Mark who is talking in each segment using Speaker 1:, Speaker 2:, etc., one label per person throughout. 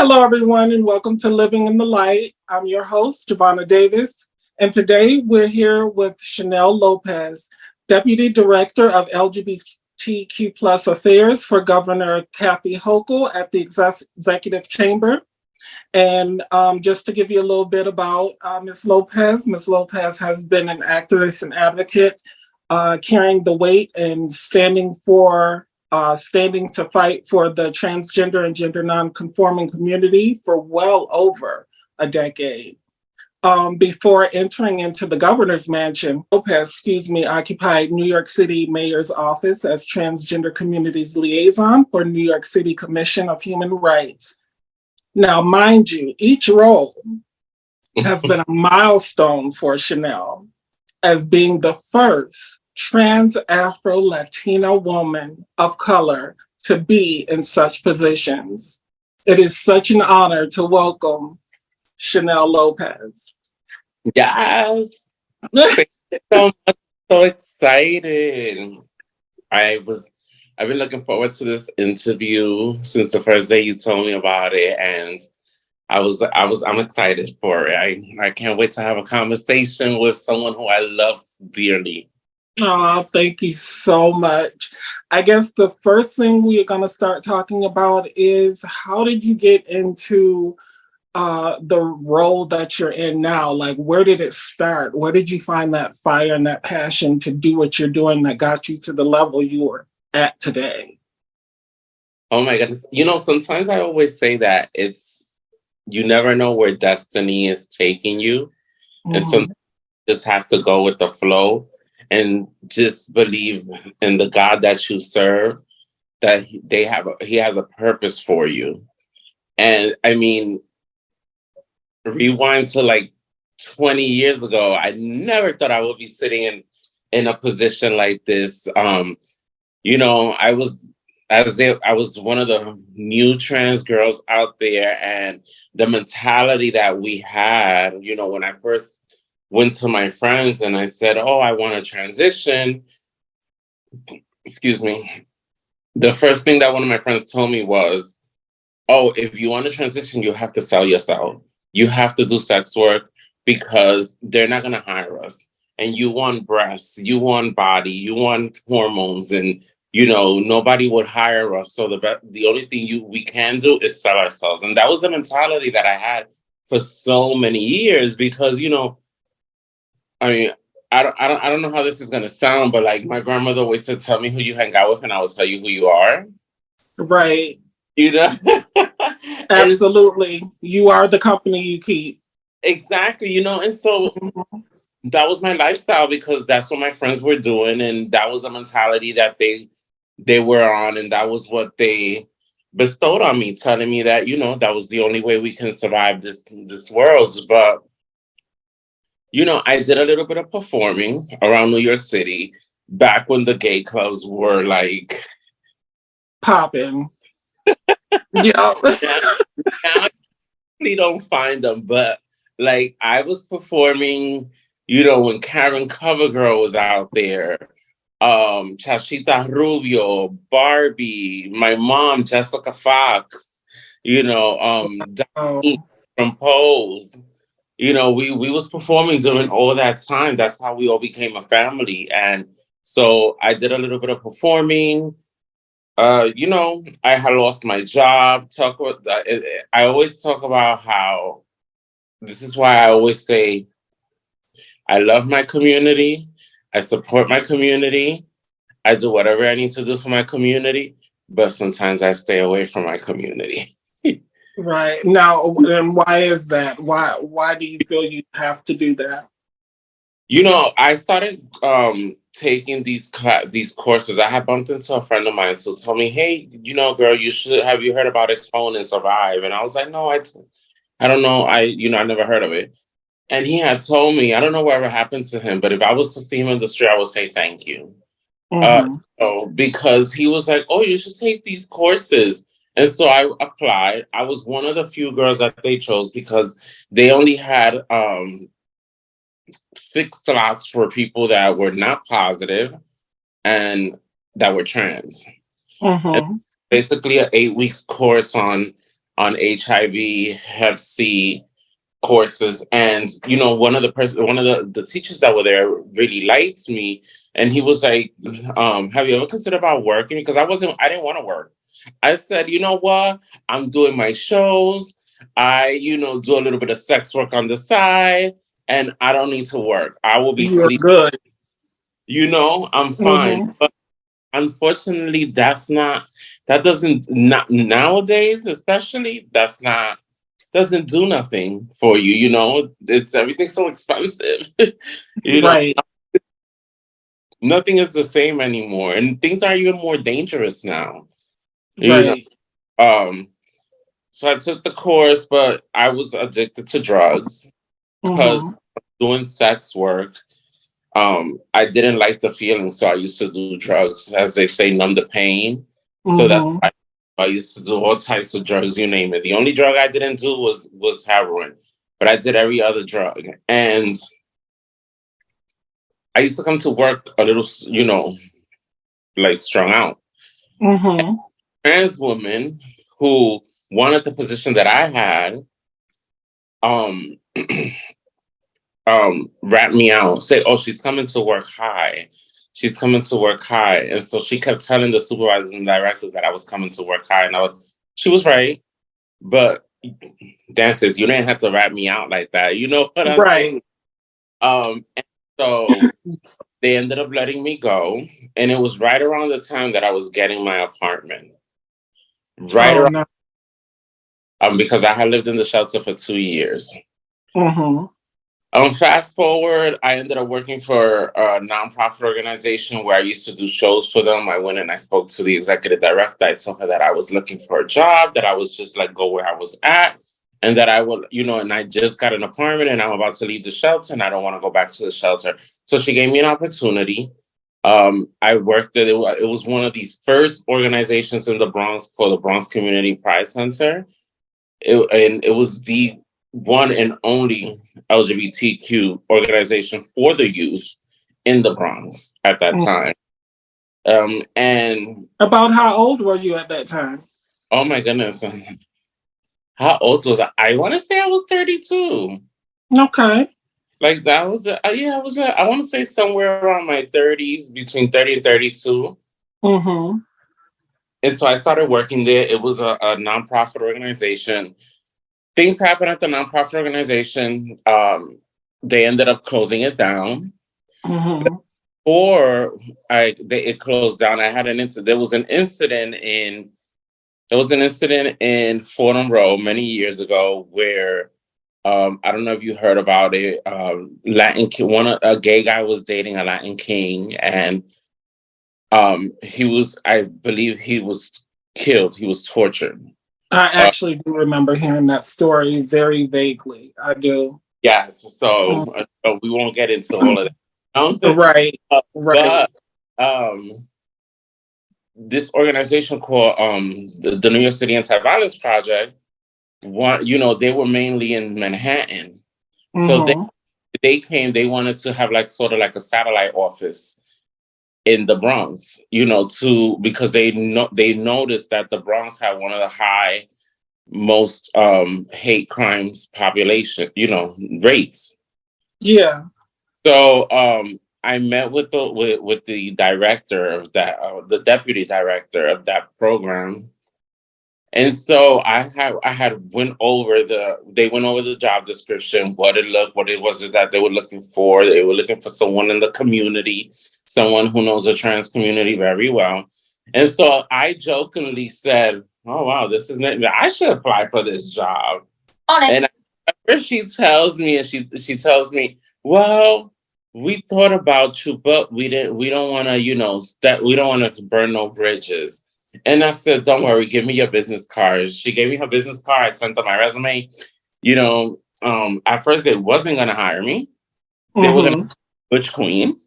Speaker 1: Hello, everyone, and welcome to Living in the Light. I'm your host, Javonna Davis, and today we're here with Chanel Lopez, Deputy Director of LGBTQ plus Affairs for Governor Kathy Hochul at the Executive Chamber. And just to give you a little bit about Ms. Lopez has been an activist and advocate, carrying the weight and standing to fight for the transgender and gender nonconforming community for well over a decade. Before entering into the governor's mansion, Lopez, occupied New York City Mayor's office as Transgender Communities Liaison for New York City Commission of Human Rights. Now, mind you, each role has been a milestone for Chanel as being the first trans Afro-Latina woman of color to be in such positions. It is such an honor to welcome Chanel Lopez.
Speaker 2: Yes. Thank you so much. So excited. I've been looking forward to this interview since the first day you told me about it, and I'm excited for it. I can't wait to have a conversation with someone who I love dearly.
Speaker 1: Oh, thank you so much. I guess the first thing we're going to start talking about is how did you get into the role that you're in now? Like, where did it start? Where did you find that fire and that passion to do what you're doing that got you to the level you are at today?
Speaker 2: Oh my goodness. Sometimes I always say that you never know where destiny is taking you. And sometimes you just have to go with the flow and just believe in the God that you serve, that he has a purpose for you. And I mean, rewind to like 20 years ago, I never thought I would be sitting in a position like this. I was one of the new trans girls out there, and the mentality that we had, when I first went to my friends and I said, "Oh, I want to transition." Excuse me. The first thing that one of my friends told me was, "Oh, if you want to transition, you have to sell yourself. You have to do sex work because they're not going to hire us. And you want breasts, you want body, you want hormones, and nobody would hire us. So the only thing we can do is sell ourselves." And that was the mentality that I had for so many years because I mean, I don't know how this is gonna sound, but like my grandmother always said, "Tell me who you hang out with, and I will tell you who you are."
Speaker 1: Right.
Speaker 2: You know,
Speaker 1: Absolutely. You are the company you keep.
Speaker 2: exactly. And so that was my lifestyle because that's what my friends were doing, and that was the mentality that they were on, and that was what they bestowed on me, telling me that that was the only way we can survive this world. But I did a little bit of performing around New York City back when the gay clubs were like
Speaker 1: Popping. Yeah.
Speaker 2: now I really don't find them, but like I was performing, when Karen Covergirl was out there, Chachita Rubio, Barbie, my mom, Jessica Fox,
Speaker 1: Oh,
Speaker 2: Donnie from Pose. We was performing during all that time. That's how we all became a family. And so I did a little bit of performing. I had lost my job. I always talk about how this is why I always say I love my community. I support my community. I do whatever I need to do for my community, but sometimes I stay away from my community.
Speaker 1: right. Now, and why is that? Why do you feel you have to do that?
Speaker 2: I started taking these courses. I had bumped into a friend of mine who told me, "Hey, girl, have you heard about Exponent and Survive?" And I was like, "No, I don't know. I never heard of it." And he had told me, I don't know whatever happened to him, but if I was to see him in the street, I would say thank you.
Speaker 1: Mm-hmm.
Speaker 2: Because he was like, "Oh, you should take these courses." And so I applied. I was one of the few girls that they chose because they only had 6 slots for people that were not positive and that were trans. And
Speaker 1: Mm-hmm.
Speaker 2: basically, an 8 weeks course on on HIV, Hep C courses, and one of the teachers that were there really liked me, and he was like, have you ever considered about working? Because I didn't want to work. I said, you know what, I'm doing my shows, I do a little bit of sex work on the side, and I don't need to work. I will be
Speaker 1: You're
Speaker 2: sleeping,
Speaker 1: good.
Speaker 2: I'm fine.
Speaker 1: Mm-hmm.
Speaker 2: But unfortunately, that doesn't, not nowadays, especially, doesn't do nothing for you. It's everything's so expensive. you know
Speaker 1: Right.
Speaker 2: Nothing is the same anymore, and things are even more dangerous now. you know
Speaker 1: Right.
Speaker 2: um so I took the course, but I was addicted to drugs because
Speaker 1: Mm-hmm.
Speaker 2: doing sex work, I didn't like the feeling, so I used to do drugs, as they say, numb the pain. So that's
Speaker 1: Mm-hmm.
Speaker 2: why I used to do all types of drugs, you name it. The only drug I didn't do was heroin, but I did every other drug. And I used to come to work a little, like strung out.
Speaker 1: Mm-hmm.
Speaker 2: Trans woman who wanted the position that I had, um, rat me out, said, "Oh, she's coming to work high. She's coming to work high." And so she kept telling the supervisors and directors that I was coming to work high, and she was right. But Dan says, "You didn't have to rat me out like that." You know what I'm saying?
Speaker 1: Right.
Speaker 2: And so they ended up letting me go, and it was right around the time that I was getting my apartment. Right
Speaker 1: Oh
Speaker 2: around,
Speaker 1: no.
Speaker 2: because I had lived in the shelter for 2 years.
Speaker 1: Mm-hmm.
Speaker 2: Fast forward, I ended up working for a nonprofit organization where I used to do shows for them. I went and I spoke to the executive director. I told her that I was looking for a job, that I was just like go where I was at, and that I would, and I just got an apartment and I'm about to leave the shelter and I don't want to go back to the shelter. So she gave me an opportunity. I worked there. It was one of the first organizations in the Bronx called the Bronx Community Pride Center. And it was the one and only LGBTQ organization for the youth in the Bronx at that
Speaker 1: Mm.
Speaker 2: time. And
Speaker 1: About how old were you at that time?
Speaker 2: oh my goodness, how old was I? I want to say I was 32.
Speaker 1: Okay.
Speaker 2: Like that was yeah, I want to say somewhere around my 30s, between 30 and 32.
Speaker 1: Mm-hmm.
Speaker 2: And so I started working there. It was a nonprofit organization. Things happened at the nonprofit organization. They ended up closing it down.
Speaker 1: Mm-hmm.
Speaker 2: Or it closed down. I had an incident. There was an incident in Fordham Road many years ago where I don't know if you heard about it. A gay guy was dating a Latin king, and I believe he was killed. He was tortured.
Speaker 1: I
Speaker 2: Uh,
Speaker 1: actually do remember hearing that story very vaguely. I do.
Speaker 2: yes,
Speaker 1: Mm.
Speaker 2: so we won't get into all of that.
Speaker 1: Right. Right.
Speaker 2: But um, this organization called the New York City Anti-Violence Project, they were mainly in Manhattan. So
Speaker 1: Mm-hmm.
Speaker 2: they came, they wanted to have like sort of like a satellite office in the Bronx, because they noticed that the Bronx had one of the high most hate crimes population, rates.
Speaker 1: Yeah.
Speaker 2: So I met with the director of that, the deputy director of that program, and so I had they went over the job description, what it was that they were looking for. They were looking for someone in the community, someone who knows the trans community very well, and so I jokingly said, "Oh wow, this is it. I should apply for this job." And she tells me, she tells me, "Well, we thought about you, but we don't want to, we don't want to burn no bridges." And I said, "Don't worry, give me your business card." She gave me her business card. I sent her my resume. At first they wasn't gonna hire me. They were gonna
Speaker 1: Mm-hmm.
Speaker 2: butch queen.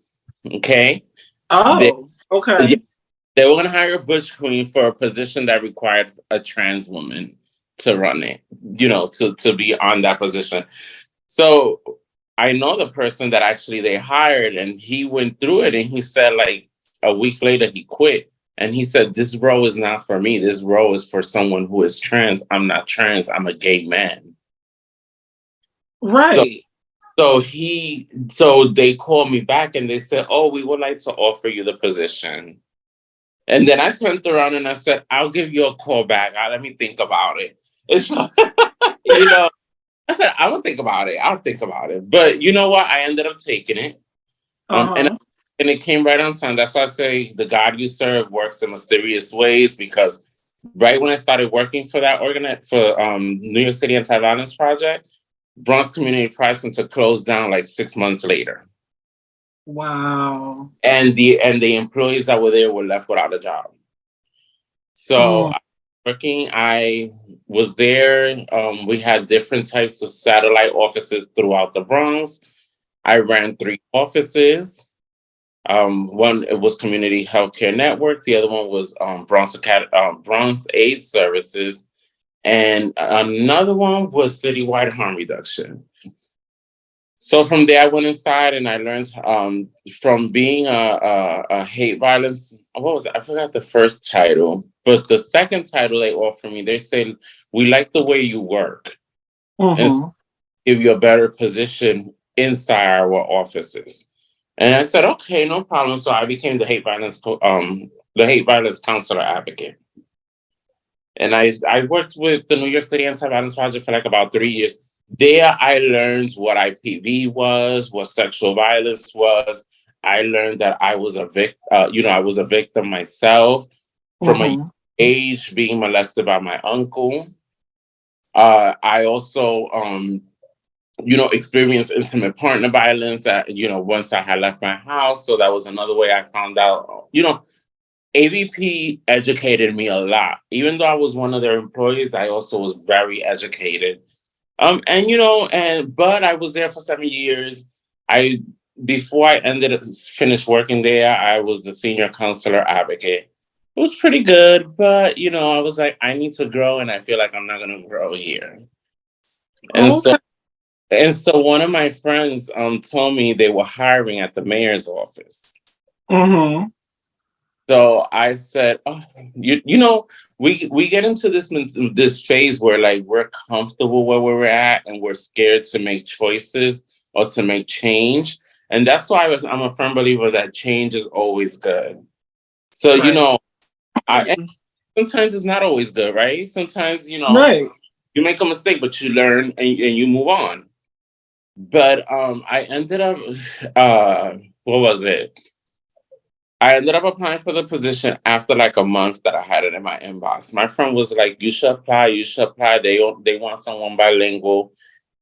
Speaker 2: Okay. They
Speaker 1: Oh,
Speaker 2: yeah,
Speaker 1: okay.
Speaker 2: they were gonna hire a butch queen for a position that required a trans woman to run it, to be on that position. So I know the person that actually they hired, and he went through it, and he said like a week later he quit And he said, this role is not for me. This role is for someone who is trans. I'm not trans. I'm a gay man. So,
Speaker 1: Right.
Speaker 2: so they called me back and they said, oh, we would like to offer you the position. And then I turned around and I said, I'll give you a call back. Let me think about it. It's, you know, I said, I will think about it. I'll think about it. But you know what? I ended up taking it. And
Speaker 1: Uh-huh.
Speaker 2: it came right on time. That's why I say the God you serve works in mysterious ways, because right when I started working for that for New York City Anti-Violence Project, Bronx Community Pride Center closed down like 6 months later.
Speaker 1: Wow.
Speaker 2: And the employees that were there were left without a job. So
Speaker 1: Mm.
Speaker 2: I was there. We had different types of satellite offices throughout the Bronx. I ran 3 offices. One, it was Community Healthcare Network. The other one was Bronx Aid Services. And another one was Citywide Harm Reduction. So from there, I went inside and I learned from being a hate violence. What was it? I forgot the first title, but the second title they offered me, they said, we like the way you work and
Speaker 1: Mm-hmm.
Speaker 2: give you a better position inside our offices. And I said, okay, no problem. So I became the hate violence counselor advocate. And I worked with the New York City Anti-Violence Project for like about 3 years. There, I learned what IPV was, what sexual violence was. I learned that I was a victim. I was a victim myself from a young
Speaker 1: Mm-hmm.
Speaker 2: age, being molested by my uncle. I also, experienced intimate partner violence. Once I had left my house, so that was another way I found out. AVP educated me a lot. Even though I was one of their employees, I also was very educated. But I was there for 7 years. I Before I finished working there, I was the senior counselor advocate. It was pretty good, but I was like, I need to grow, and I feel like I'm not gonna grow here. And so,
Speaker 1: Okay.
Speaker 2: one of my friends told me they were hiring at the mayor's office.
Speaker 1: Mm-hmm.
Speaker 2: So I said, "Oh, we get into this phase where like we're comfortable where we're at, and we're scared to make choices or to make change, and that's why I'm a firm believer that change is always good. So
Speaker 1: Right.
Speaker 2: and sometimes it's not always good, right? Sometimes
Speaker 1: Right.
Speaker 2: you make a mistake, but you learn and you move on. But I ended up, what was it? I ended up applying for the position after like a month that I had it in my inbox. My friend was like, "You should apply. You should apply. They want someone bilingual."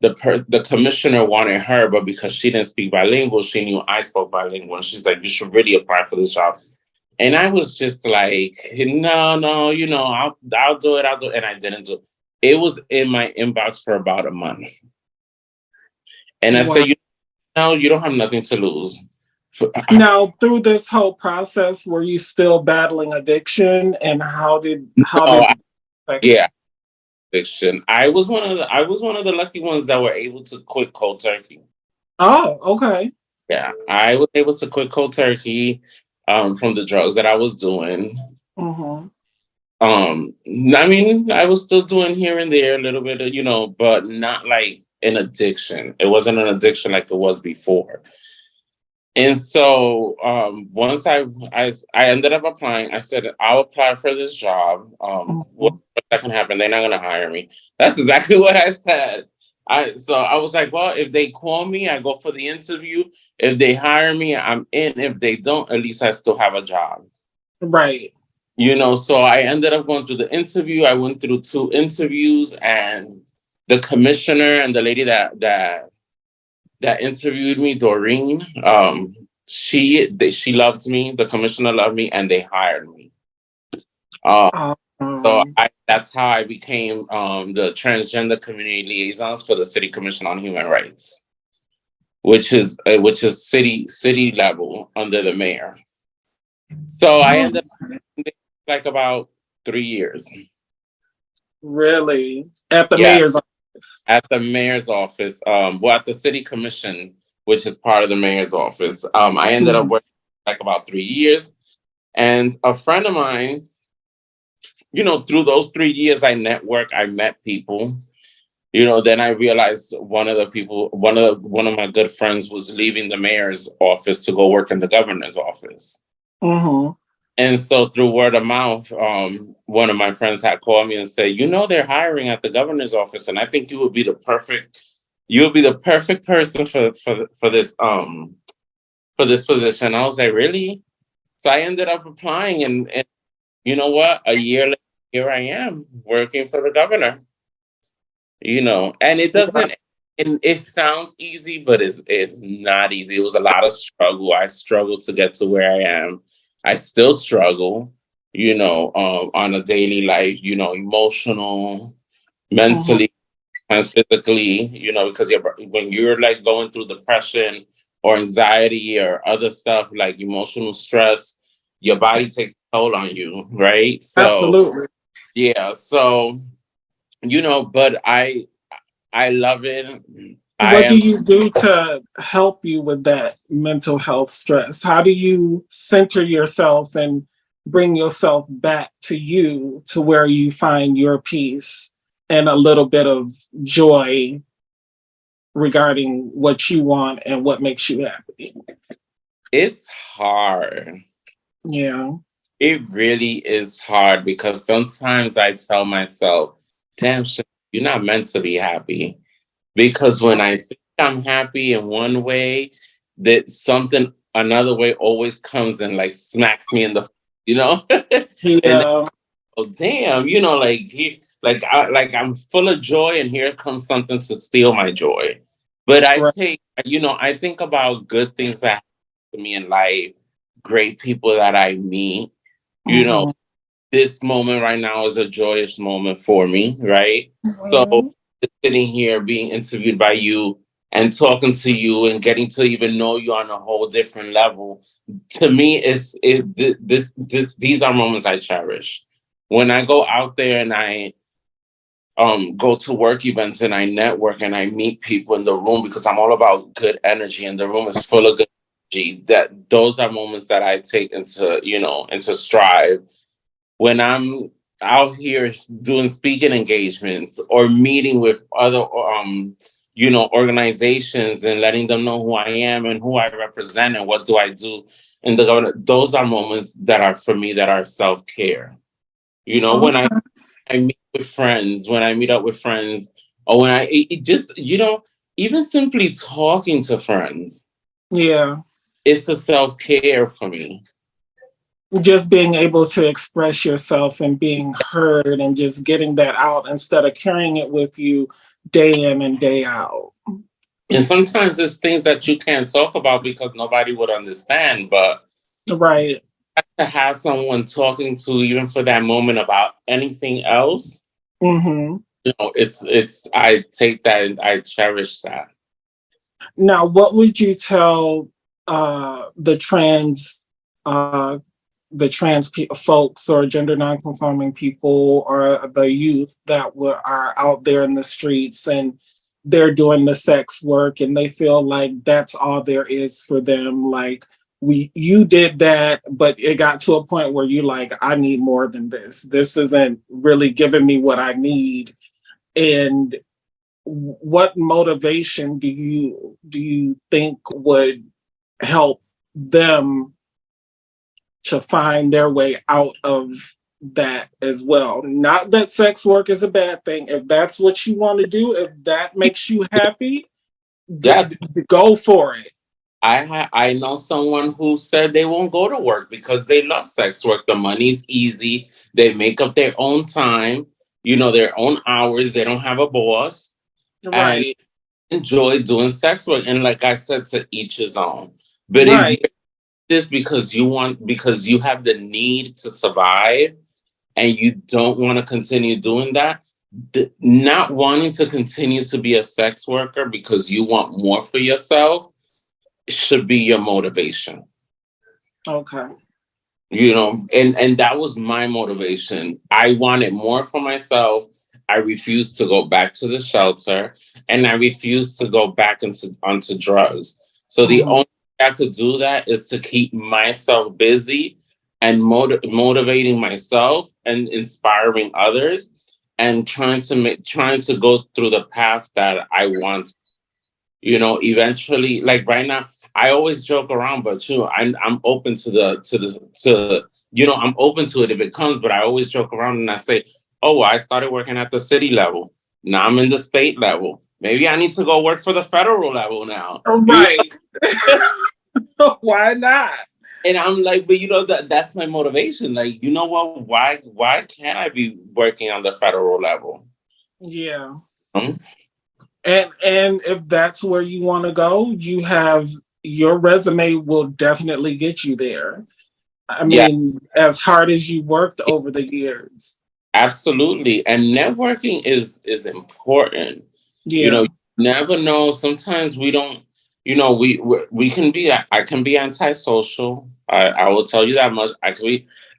Speaker 2: The commissioner wanted her, but because she didn't speak bilingual, she knew I spoke bilingual, and she's like, "You should really apply for this job." And I was just like, "No, no, I'll do it. I'll do it," and I didn't do it. It was in my inbox for about a month, and I said,
Speaker 1: Wow.
Speaker 2: You don't have nothing to lose."
Speaker 1: Now, through this whole process, were you still battling addiction, and how did
Speaker 2: No,
Speaker 1: it affect
Speaker 2: yeah.
Speaker 1: you?
Speaker 2: Addiction. I was one of the lucky ones that were able to quit cold turkey.
Speaker 1: Oh, okay.
Speaker 2: Yeah, I was able to quit cold turkey from the drugs that I was doing.
Speaker 1: Mm-hmm.
Speaker 2: I mean, I was still doing here and there a little bit of, but not like an addiction. It wasn't an addiction like it was before. And so once I ended up applying, I said I'll apply for this job. What
Speaker 1: Mm-hmm.
Speaker 2: that can happen? They're not gonna hire me. That's exactly what I said. I was like, well, if they call me, I go for the interview. If they hire me, I'm in. If they don't, at least I still have a job.
Speaker 1: Right.
Speaker 2: So I ended up going through the interview. I went through 2 interviews, and the commissioner and the lady that interviewed me, Doreen, she loved me. The commissioner loved me, and they hired me. Uh, so
Speaker 1: Um,
Speaker 2: that's how I became the transgender community liaisons for the City Commission on Human Rights, which is city level under the mayor. So I
Speaker 1: oh,
Speaker 2: ended up like about 3 years.
Speaker 1: really? At the
Speaker 2: Yeah,
Speaker 1: mayor's office?
Speaker 2: at the mayor's office. At the City Commission, which is part of the mayor's office. I ended up
Speaker 1: Mhm.
Speaker 2: working like about 3 years. And a friend of mine, through those 3 years, I network, I met people. Then I realized one of my good friends was leaving the mayor's office to go work in the governor's office.
Speaker 1: Mm-hmm.
Speaker 2: And so through word of mouth, one of my friends had called me and said, they're hiring at the governor's office, and I think you would be the perfect person for this position. I was like, really? So I ended up applying, and you know what? A year later, here I am working for the governor. And it doesn't. And it sounds easy, but it's not easy. It was a lot of struggle. I struggled to get to where I am. I still struggle, on a daily life, emotional,
Speaker 1: Mm-hmm.
Speaker 2: mentally, and physically, because when you're like going through depression or anxiety or other stuff like emotional stress, your body takes a toll on you, right? So
Speaker 1: Absolutely.
Speaker 2: yeah, so but I love it. I
Speaker 1: What do
Speaker 2: am.
Speaker 1: you do to help you with that mental health stress? How do you center yourself and bring yourself back to you to where you find your peace and a little bit of joy regarding what you want and what makes you happy?
Speaker 2: It's hard.
Speaker 1: Yeah.
Speaker 2: It really is hard because sometimes I tell myself, damn, you're not meant to be happy. Because when I think I'm happy in one way, that something another way always comes and like smacks me in the, and then,
Speaker 1: Yeah.
Speaker 2: oh damn, I'm full of joy, and here comes something to steal my joy. But
Speaker 1: Right.
Speaker 2: I think about good things that happen to me in life, great people that I meet. You know,
Speaker 1: Mm-hmm.
Speaker 2: this moment right now is a joyous moment for me, right? So sitting here being interviewed by you and talking to you and getting to even know you on a whole different level, to me these are moments I cherish. When I go out there and I go to work events and I network and I meet people in the room, because I'm all about good energy and the room is full of good energy, that those are moments that I take into strive when I'm out here doing speaking engagements or meeting with other organizations and letting them know who I am and who I represent and what do I do in the government. Those are moments that are for me that are self-care. When
Speaker 1: Okay.
Speaker 2: I meet with friends, when I meet up with friends, or when it just even simply talking to friends,
Speaker 1: Yeah.
Speaker 2: it's a self-care for me.
Speaker 1: Just being able to express yourself and being heard and just getting that out instead of carrying it with you day in and day out.
Speaker 2: And sometimes it's things that you can't talk about because nobody would understand. But
Speaker 1: Right.
Speaker 2: to have someone talking to even for that moment about anything else,
Speaker 1: Hmm.
Speaker 2: it's I take that and I cherish that.
Speaker 1: Now, what would you tell uh, the trans uh, folks or gender nonconforming people or the youth that are out there in the streets and they're doing the sex work and they feel like that's all there is for them? Like, you did that, but it got to a point where you like, I need more than this. This isn't really giving me what I need. And what motivation do you think would help them to find their way out of that as well? Not that sex work is a bad thing. If that's what you want to do, if that makes you happy,
Speaker 2: Yes,
Speaker 1: go for it.
Speaker 2: I know someone who said they won't go to work because they love sex work. The money's easy. They make up their own time. Their own hours. They don't have a boss and
Speaker 1: Right.
Speaker 2: enjoy doing sex work. And like I said, to each his own. But if you
Speaker 1: Right.
Speaker 2: this because you have the need to survive and you don't want to continue doing that, not wanting to continue to be a sex worker because you want more for yourself should be your motivation.
Speaker 1: Okay.
Speaker 2: And that was my motivation. I wanted more for myself. I refused to go back to the shelter, and I refused to go back onto drugs. So the
Speaker 1: Mhm.
Speaker 2: only way I could do that is to keep myself busy and motivating myself and inspiring others, and trying to go through the path that I want. Eventually, like right now, I always joke around, but I'm open to I'm open to it if it comes. But I always joke around and I say, "Oh, I started working at the city level. Now I'm in the state level. Maybe I need to go work for the federal level now."
Speaker 1: Right. Why not?
Speaker 2: And I'm like, but that's my motivation. Like, you know what? Why can't I be working on the federal level?
Speaker 1: Yeah.
Speaker 2: Hmm?
Speaker 1: And if that's where you want to go, you have your resume will definitely get you there. I
Speaker 2: Yeah,
Speaker 1: mean, as hard as you worked over the years.
Speaker 2: absolutely. And networking is important. You
Speaker 1: Yeah.
Speaker 2: never know. Sometimes we don't. We can be. I can be antisocial. I will tell you that much.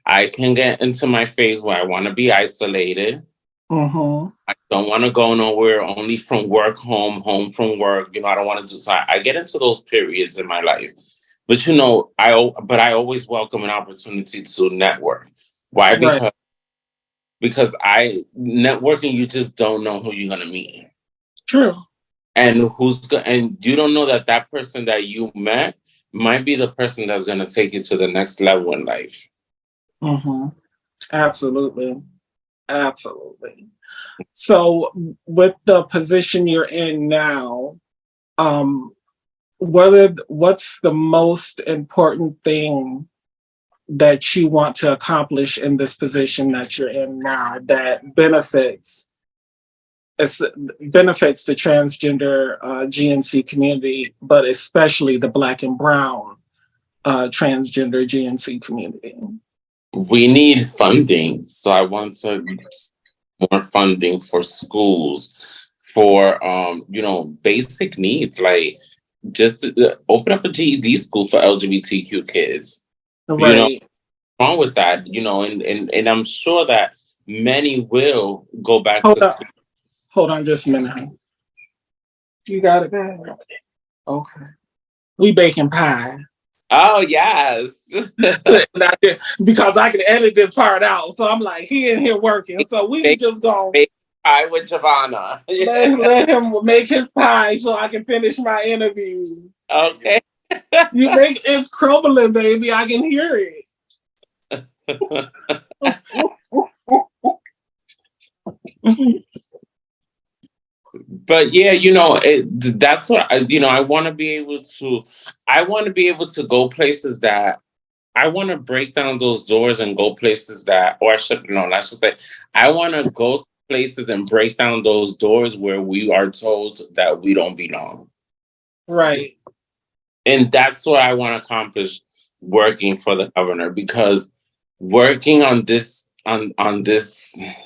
Speaker 2: I can get into my phase where I want to be isolated.
Speaker 1: Mm-hmm.
Speaker 2: I don't want to go nowhere. Only from work, home from work. I don't want to do. So I get into those periods in my life. But I always welcome an opportunity to network. Why?
Speaker 1: Right.
Speaker 2: Because I networking, you just don't know who you're gonna meet,
Speaker 1: True.
Speaker 2: and and you don't know that person that you met might be the person that's gonna take you to the next level in life.
Speaker 1: Mm-hmm. Absolutely. Absolutely. So with the position you're in now, um, what's the most important thing that you want to accomplish in this position that you're in now that benefits the transgender GNC community, but especially the Black and Brown transgender GNC community?
Speaker 2: We need funding, so I want to more funding for schools, for basic needs, like just to open up a GED school for LGBTQ kids. You know,
Speaker 1: Right.
Speaker 2: wrong with that, and I'm sure that many will go back
Speaker 1: Hold
Speaker 2: to
Speaker 1: on.
Speaker 2: school.
Speaker 1: Hold on just a minute. Honey. You got it, babe? Okay. We baking pie.
Speaker 2: Oh yes.
Speaker 1: Because I can edit this part out. So I'm like, he in here working. So we
Speaker 2: Bake,
Speaker 1: just gonna
Speaker 2: bake pie with Giovanna.
Speaker 1: let him make his pie so I can finish my interview.
Speaker 2: Okay.
Speaker 1: You make it's crumbling, baby. I can hear it.
Speaker 2: But yeah, that's what I want to be able to. I want to be able to go places that I want to break down those doors and go places that, or I should no, I should say, I want to go places and break down those doors where we are told that we don't belong.
Speaker 1: Right.
Speaker 2: And that's what I want to accomplish working for the governor, because working on this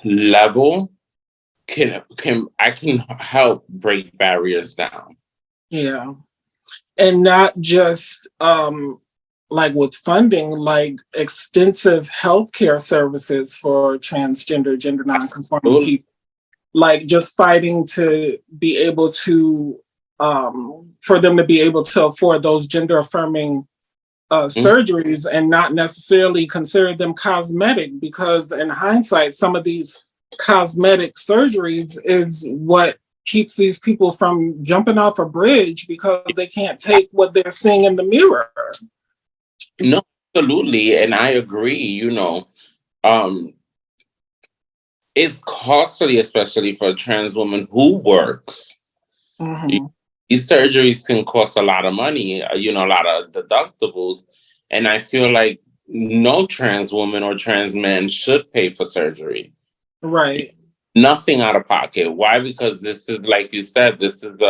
Speaker 2: level can help break barriers down.
Speaker 1: Yeah. And not just like with funding, like extensive healthcare services for transgender, gender nonconforming people. Like just fighting to be able to for them to be able to afford those gender affirming surgeries and not necessarily consider them cosmetic, because in hindsight some of these cosmetic surgeries is what keeps these people from jumping off a bridge because they can't take what they're seeing in the mirror.
Speaker 2: No, absolutely, and I agree. Um, it's costly, especially for a trans woman who works.
Speaker 1: Mm-hmm.
Speaker 2: These surgeries can cost a lot of money, a lot of deductibles. And I feel like no trans woman or trans man should pay for surgery.
Speaker 1: Right.
Speaker 2: Nothing out of pocket. Why? Because this is, like you said, this is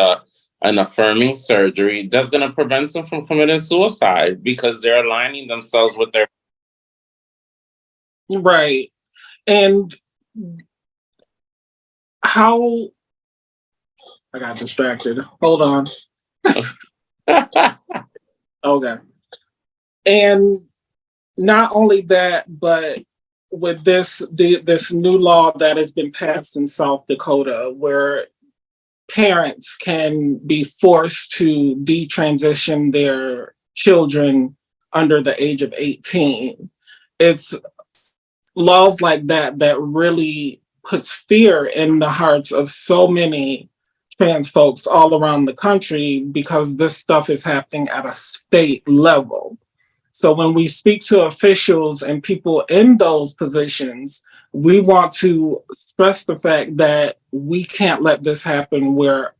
Speaker 2: an affirming surgery that's going to prevent them from committing suicide, because they're aligning themselves with their.
Speaker 1: Right. And how I got distracted. Hold on. Okay. And not only that, but with this new law that has been passed in South Dakota, where parents can be forced to detransition their children under the age of 18. it's laws like that that really puts fear in the hearts of so many trans folks all around the country because this stuff is happening at a state level. So when we speak to officials and people in those positions, we want to stress the fact that we can't let this happen where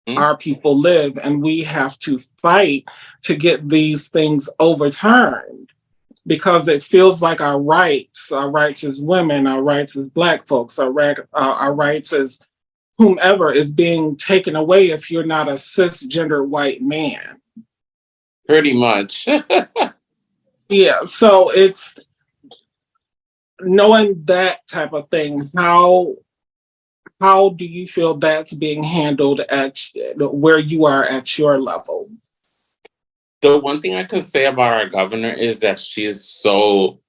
Speaker 1: our people live, and we have to fight to get these things overturned because it feels like our rights as women, our rights as Black folks, our rights as whomever is being taken away if you're not a cisgender white man.
Speaker 2: Pretty much.
Speaker 1: Yeah, so it's knowing that type of thing. How do you feel that's being handled at where you are at your level?
Speaker 2: The one thing I can say about our governor is that she is so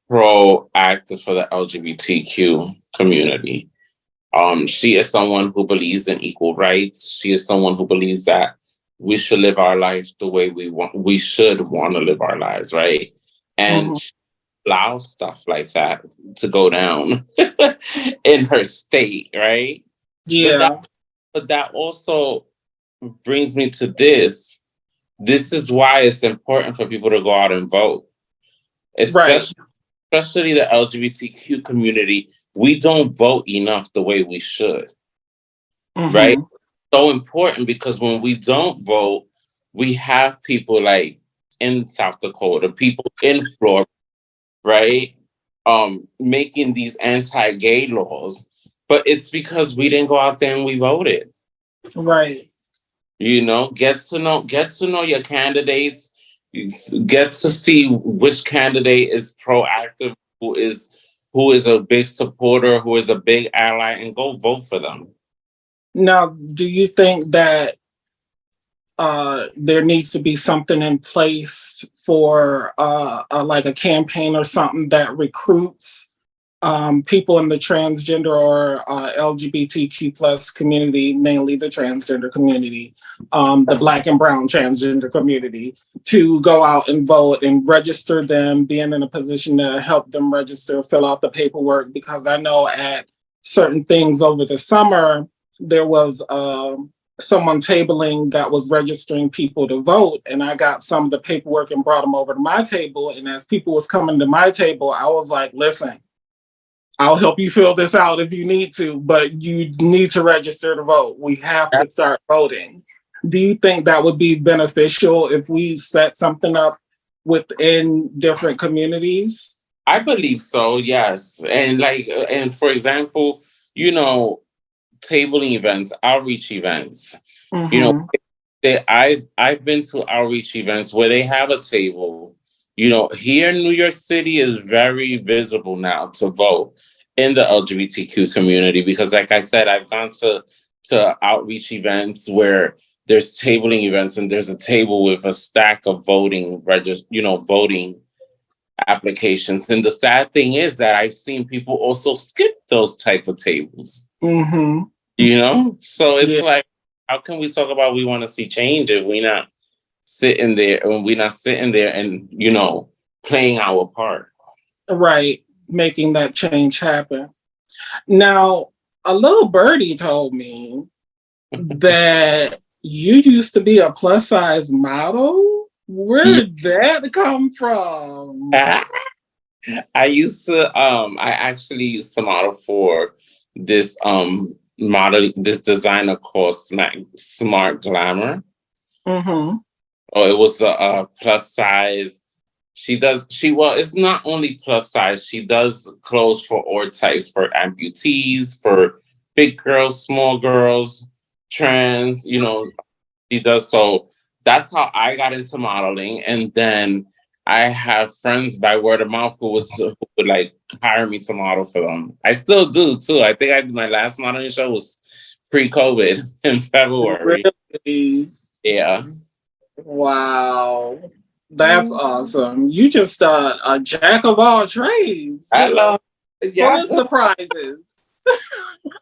Speaker 2: proactive for the LGBTQ community. She is someone who believes in equal rights. She is someone who believes that we should live our lives the way we should want to live our lives, right? And she allows stuff like that to go down in her state, right? But
Speaker 1: Yeah.
Speaker 2: that also brings me to this. This is why it's important for people to go out and vote,
Speaker 1: Right.
Speaker 2: especially the LGBTQ community. We don't vote enough the way we should, right? So important because when we don't vote, we have people like in South Dakota, people in Florida, right? Making these anti-gay laws, but it's because we didn't go out there and we voted.
Speaker 1: Right.
Speaker 2: You know, get to know your candidates. Get to see which candidate is proactive, who is a big supporter, who is a big ally, and go vote for them.
Speaker 1: Now, do you think that there needs to be something in place for like a campaign or something that recruits people in the transgender or LGBTQ plus community, mainly the transgender community, the Black and brown transgender community, to go out and vote and register them, being in a position to help them register, fill out the paperwork? Because I know at certain things over the summer, there was someone tabling that was registering people to vote, and I got some of the paperwork and brought them over to my table. And as people was coming to my table, I was like, listen, I'll help you fill this out if you need to, but you need to register to vote. We have to start voting. Do you think that would be beneficial if we set something up within different communities?
Speaker 2: I believe so, yes. And for example, you know, tabling events, outreach events. You know,
Speaker 1: Mm-hmm.
Speaker 2: I've been to outreach events where they have a table. You know, here in New York City is very visible now to vote in the LGBTQ community because, like I said, I've gone to outreach events where there's tabling events and there's a table with a stack of voting applications. And the sad thing is that I've seen people also skip those type of tables.
Speaker 1: Mm-hmm.
Speaker 2: You know, so it's
Speaker 1: Yeah.
Speaker 2: like, how can we talk about we want to see change if we're not sitting there and playing our part?
Speaker 1: Right. Making that change happen. Now, a little birdie told me that you used to be a plus size model. Where
Speaker 2: Yeah.
Speaker 1: did that come from?
Speaker 2: I actually used to model for this designer called Smart Glamour.
Speaker 1: Mm-hmm.
Speaker 2: Oh, it was a plus size. Well, it's not only plus size, she does clothes for all types, for amputees, for big girls, small girls, trans, she does. So that's how I got into modeling. And then I have friends by word of mouth who would like hire me to model for them. I still do too. I think my last modeling show was pre-COVID in February.
Speaker 1: Really?
Speaker 2: Yeah.
Speaker 1: Wow. That's awesome. You just a jack of all trades.
Speaker 2: I
Speaker 1: Just
Speaker 2: love
Speaker 1: full
Speaker 2: yeah.
Speaker 1: of surprises.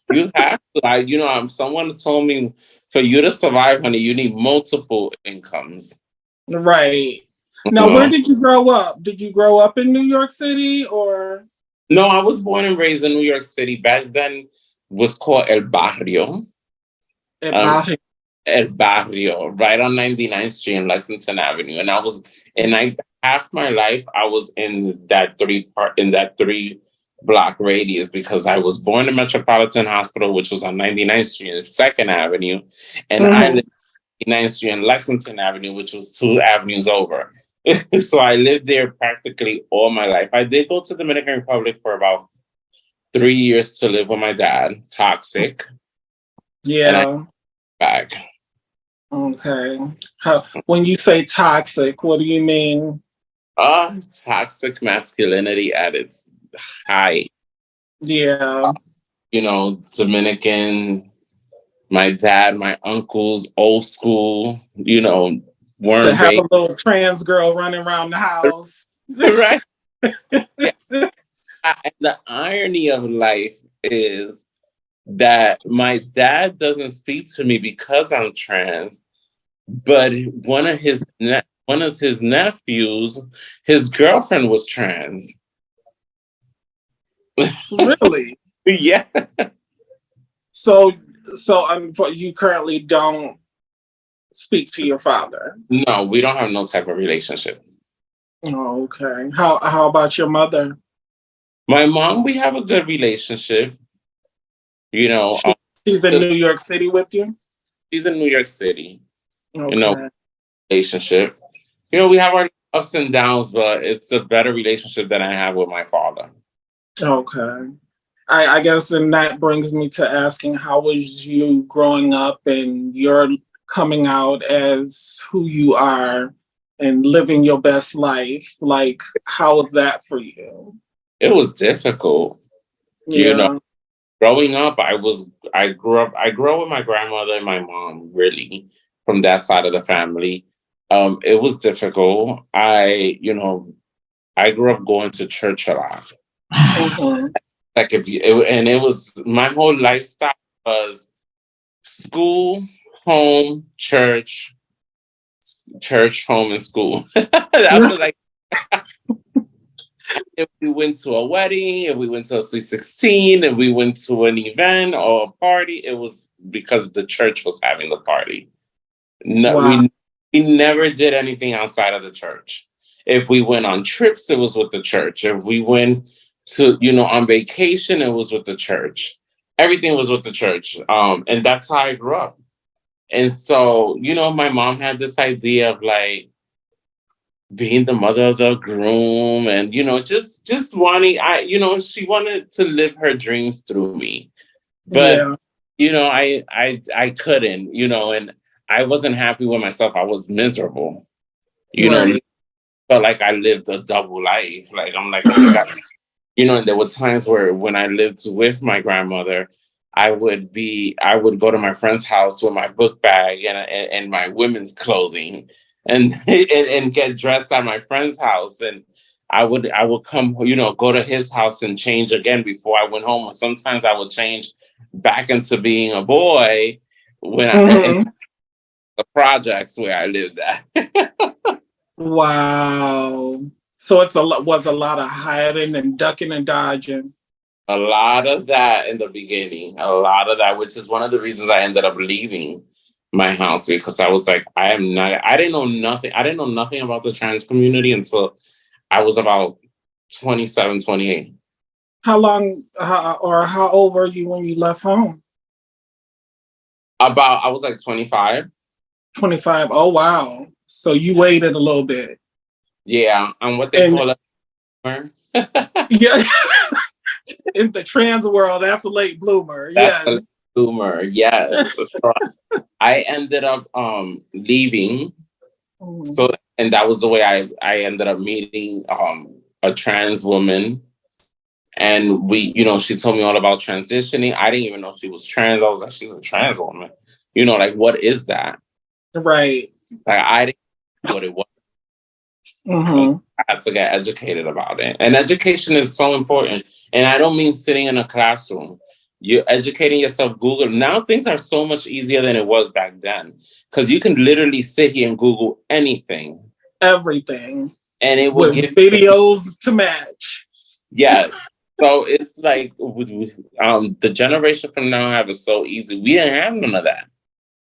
Speaker 2: You have to. Someone told me for you to survive, honey, you need multiple incomes.
Speaker 1: Right. Now, where did you grow up? Did you grow up in New York City or
Speaker 2: No, I was born and raised in New York City. Back then was called El Barrio.
Speaker 1: at
Speaker 2: Um,
Speaker 1: Boston?
Speaker 2: El Barrio, right on 99th Street and Lexington Avenue. And I half my life I was in that three block radius because I was born in Metropolitan Hospital, which was on 99th Street and Second Avenue, and I
Speaker 1: Hmm.
Speaker 2: lived on 99th Street and Lexington Avenue, which was two avenues over. So I lived there practically all my life. I did go to Dominican Republic for about 3 years to live with my dad, toxic, and I
Speaker 1: Yeah.
Speaker 2: back.
Speaker 1: Okay. When you say toxic, what do you mean?
Speaker 2: Toxic masculinity at its height.
Speaker 1: Yeah.
Speaker 2: Dominican, my dad, my uncles, old school,
Speaker 1: To
Speaker 2: weren't
Speaker 1: have
Speaker 2: raised
Speaker 1: a little trans girl running around the house.
Speaker 2: right. Yeah. And the irony of life is that my dad doesn't speak to me because I'm trans, but one of his nephews, his girlfriend was trans.
Speaker 1: Really?
Speaker 2: Yeah.
Speaker 1: So, but you currently don't speak to your father.
Speaker 2: No, we don't have no type of relationship.
Speaker 1: Oh, okay. How about your mother?
Speaker 2: My mom, we have a good relationship. You know,
Speaker 1: She, she's in New York City with you?
Speaker 2: she's in New York City. You know,
Speaker 1: Okay.
Speaker 2: relationship. We have our ups and downs, but it's a better relationship than I have with my father.
Speaker 1: Okay. I guess and that brings me to asking how was you growing up and your coming out as who you are and living your best life? Like, how was that for you?
Speaker 2: It was difficult. You know,
Speaker 1: Yeah.
Speaker 2: growing up, I grew up with my grandmother and my mom, really, from that side of the family. It was difficult. I grew up going to church a lot.
Speaker 1: Hmm.
Speaker 2: Like and it was my whole lifestyle was school, home, church, home, and school. That was like if we went to a wedding, if we went to a sweet 16, if we went to an event or a party, it was because the church was having the party. No,
Speaker 1: Wow.
Speaker 2: we never did anything outside of the church. If we went on trips, it was with the church. If we went to, on vacation, it was with the church. Everything was with the church. And that's how I grew up. And so, my mom had this idea of like being the mother of the groom and, just wanting, she wanted to live her dreams through me. But,
Speaker 1: Yeah.
Speaker 2: I couldn't, and I wasn't happy with myself. I was miserable,
Speaker 1: Right.
Speaker 2: felt like I lived a double life. Like, I'm like, oh my God. And there were times where when I lived with my grandmother, I would go to my friend's house with my book bag and my women's clothing and, and get dressed at my friend's house. And I would come, go to his house and change again before I went home. Or sometimes I would change back into being a boy when in
Speaker 1: Hmm.
Speaker 2: the projects where I lived at.
Speaker 1: Wow. So it's was a lot of hiding and ducking and dodging.
Speaker 2: A lot of that in the beginning, a lot of that, which is one of the reasons I ended up leaving my house because I was like, I didn't know nothing. I didn't know nothing about the trans community until I was about 27, 28.
Speaker 1: How long or how old were you when you left home?
Speaker 2: I was like 25.
Speaker 1: 25. Oh, wow. So you waited a little bit.
Speaker 2: Yeah. I'm what they
Speaker 1: And
Speaker 2: call a
Speaker 1: yeah, in the trans world, that's a late bloomer.
Speaker 2: That's a
Speaker 1: Yes.
Speaker 2: boomer. Yes. So I ended up leaving.
Speaker 1: Mhm.
Speaker 2: So and that was the way I ended up meeting a trans woman. And she told me all about transitioning. I didn't even know she was trans. I was like, she's a trans woman. Like, what is that?
Speaker 1: Right.
Speaker 2: Like, I didn't know what it was. And
Speaker 1: Hmm.
Speaker 2: I had to get educated about it. And education is so important. And I don't mean sitting in a classroom. You're educating yourself. Google. Now things are so much easier than it was back then. Because you can literally sit here and Google anything.
Speaker 1: everything
Speaker 2: and it will
Speaker 1: with
Speaker 2: give
Speaker 1: videos to match.
Speaker 2: yes. So it's like the generation from now have it so easy. We didn't have none of that.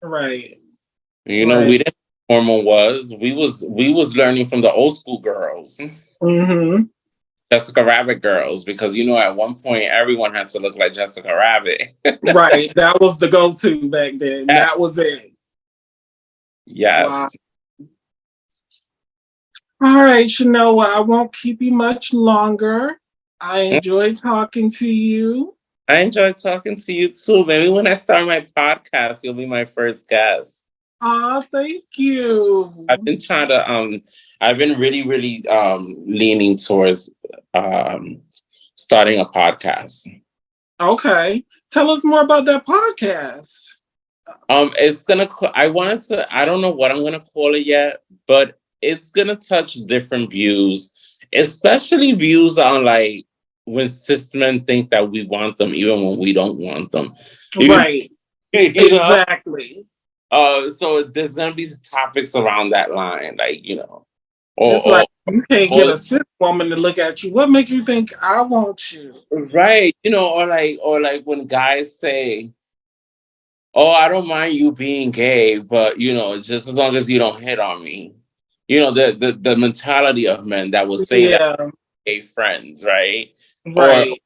Speaker 1: Right.
Speaker 2: You know,
Speaker 1: Right.
Speaker 2: we didn't know what hormone was. We was learning from the old school girls.
Speaker 1: Mm-hmm.
Speaker 2: Jessica Rabbit girls, because you know at one point everyone had to look like Jessica Rabbit.
Speaker 1: Right. That was the go-to back then.
Speaker 2: Yes.
Speaker 1: That was it. Wow.
Speaker 2: Yes.
Speaker 1: All right, Chanel. Well, I won't keep you much longer. I enjoyed talking to you.
Speaker 2: I enjoyed talking to you too. Maybe when I start my podcast, you'll be my first guest.
Speaker 1: Oh, thank you.
Speaker 2: I've been really, really leaning towards um starting a podcast.
Speaker 1: Okay. Tell us more about that podcast.
Speaker 2: It's gonna. I wanted to. I don't know what I'm gonna call it yet, but it's gonna touch different views, especially views on like when cis men think that we want them, even when we don't want them. You,
Speaker 1: Right.
Speaker 2: you know.
Speaker 1: Exactly.
Speaker 2: So there's gonna be topics around that line, like
Speaker 1: It's
Speaker 2: or
Speaker 1: like you can't get
Speaker 2: or
Speaker 1: a cis woman to look at you. What makes you think I want you?
Speaker 2: right, or like when guys say, "Oh, I don't mind you being gay, but just as long as you don't hit on me." The mentality of men that will say that
Speaker 1: Yeah.
Speaker 2: gay friends, right? Or
Speaker 1: Right.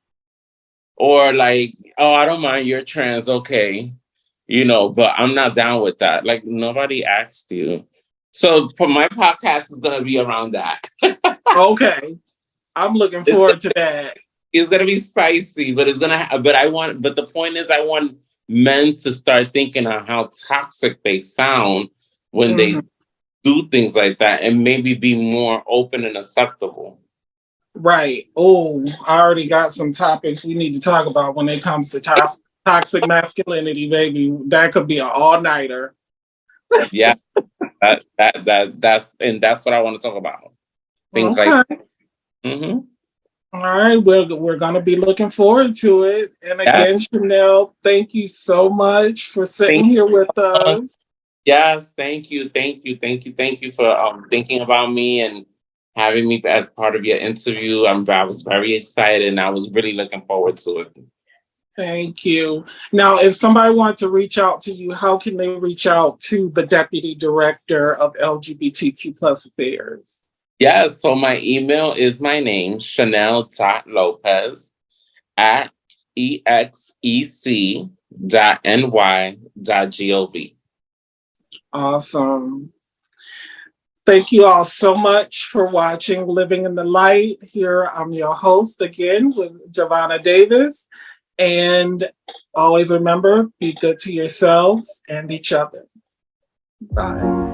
Speaker 2: or like, "Oh, I don't mind you're trans, okay." But I'm not down with that. Like nobody asked you. So for my podcast is gonna be around that.
Speaker 1: Okay. I'm looking
Speaker 2: It's
Speaker 1: forward to that.
Speaker 2: it's gonna be spicy, but but the point is I want men to start thinking on how toxic they sound when
Speaker 1: Mhm.
Speaker 2: they do things like that and maybe be more open and acceptable.
Speaker 1: Right. Oh, I already got some topics we need to talk about when it comes to toxic masculinity, baby. That could be an all-nighter.
Speaker 2: Yeah, that's what I want to talk about. Things like
Speaker 1: Okay.
Speaker 2: hmm
Speaker 1: All right. We're gonna be looking forward to it. And
Speaker 2: yeah.
Speaker 1: again, Chanel, thank you so much for sitting
Speaker 2: Thank
Speaker 1: here with
Speaker 2: you.
Speaker 1: us.
Speaker 2: Yes, thank you for thinking about me and having me as part of your interview. I was very excited and I was really looking forward to it.
Speaker 1: Thank you. Now, if somebody wants to reach out to you, how can they reach out to the Deputy Director of LGBTQ plus affairs?
Speaker 2: Yes, so my email is my name, Chanel.Lopez at exec.ny.gov.
Speaker 1: Awesome. Thank you all so much for watching Living in the Light. Here I'm your host again with Giovanna Davis. And always remember, be good to yourselves and each other. Bye.